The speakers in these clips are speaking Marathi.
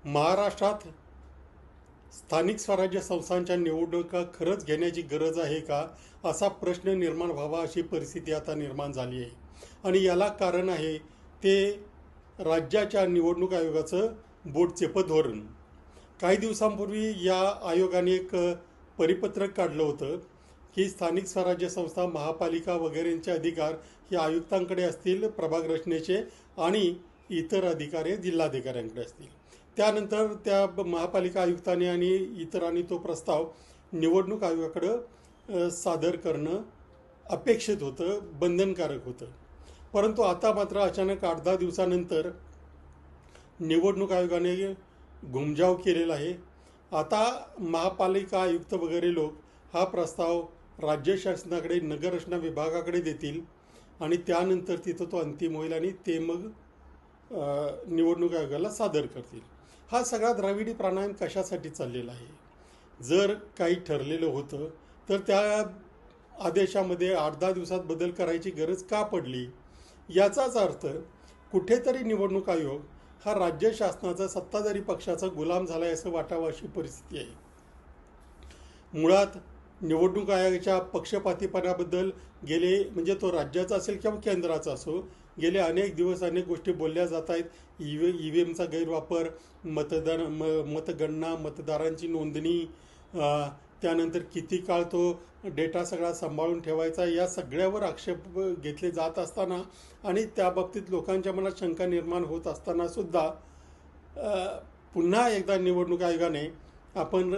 महाराष्ट्रात स्थानिक स्वराज्य संस्थांच्या निवडणुका खरंच घेण्याची गरज आहे का, असा प्रश्न निर्माण व्हावा अशी परिस्थिती आता निर्माण झाली आहे. आणि याला कारण आहे ते राज्याच्या निवडणूक आयोगाचं बोटचेपं धोरण. काही दिवसांपूर्वी या आयोगाने एक परिपत्रक काढलं होतं की स्थानिक स्वराज्य संस्था, महापालिका वगैरेंचे अधिकार हे आयुक्तांकडे असतील प्रभाग रचनेचे, आणि इतर अधिकार हे जिल्हाधिकाऱ्यांकडे असतील. त्यानंतर त्या महापालिका आयुक्तांनी आणि इतरांनी तो प्रस्ताव निवडणूक आयोगाकडं सादर करणं अपेक्षित होतं, बंधनकारक होतं. परंतु आता मात्र अचानक 8-10 दिवसानंतर निवडणूक आयोगाने घुमजाव केलेला आहे. आता महापालिका आयुक्त वगैरे लोक हा प्रस्ताव राज्य शासनाकडे, नगररचना विभागाकडे देतील आणि त्यानंतर तिथं तो अंतिम होईल आणि ते मग निवडणूक आयोगाला सादर करतील. हा सगळा द्रविडी प्राणायाम कशासाठी चाललेला आहे? जर काही ठरलेलं होतं तर त्या आदेशामध्ये 8-10 दिवसात बदल करायची गरज का पडली? याचाच अर्थ कुठेतरी निवडणूक आयोग हा राज्य शासनाचा, सत्ताधारी पक्षाचा गुलाम झाला आहे असं वाटावं अशी परिस्थिती आहे. मुळात निवडणूक आयोगाच्या पक्षपातीपणाबद्दल म्हणजे तो राज्याचा असेल किंवा केंद्राचा असो, गेले अनेक दिवस अनेक गोष्टी बोलल्या जात आहेत. EVMचा गैरवापर, मतगणना, मतदारांची नोंदणी, त्यानंतर किती काळ तो डेटा सगळा सांभाळून ठेवायचा, या सगळ्यावर आक्षेप घेतले जात असताना आणि त्याबाबतीत लोकांच्या मनात शंका निर्माण होत असताना सुद्धा पुन्हा एकदा निवडणूक आयोगाने आपण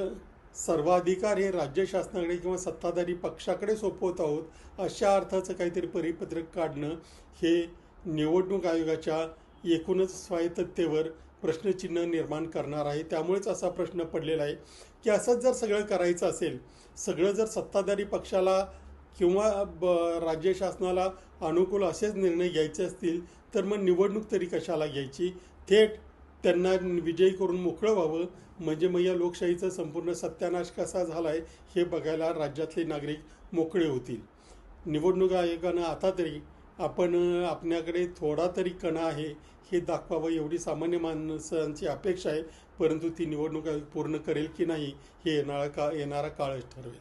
सर्वाधिकार हे राज्य शासनाकडे किंवा सत्ताधारी पक्षाकडे सोपवत आहोत अशा अर्थाचं काहीतरी परिपत्रक काढणं हे निवडणूक आयोगाच्या एकूणच स्वायत्ततेवर प्रश्नचिन्ह निर्माण करणार आहे. त्यामुळेच असा प्रश्न पडलेला आहे की असंच जर सगळं करायचं असेल, सगळं जर सत्ताधारी पक्षाला किंवा राज्य शासनाला अनुकूल असेच निर्णय घ्यायचे असतील तर मग निवडणूक तरी कशाला घ्यायची? थेट त्यांना विजयी करून मोकळं व्हावं, म्हणजे मग या लोकशाहीचा संपूर्ण सत्यानाश कसा झाला आहे हे बघायला राज्यातले नागरिक मोकळे होतील. निवडणूक आयोगानं आता तरी आपल्याकडे थोडा तरी कणा आहे हे दाखवावं एवढी सामान्य माणसांची अपेक्षा आहे. परंतु ती निवडणूक आयोग पूर्ण करेल की नाही हे येणारा काळच ठरवेल.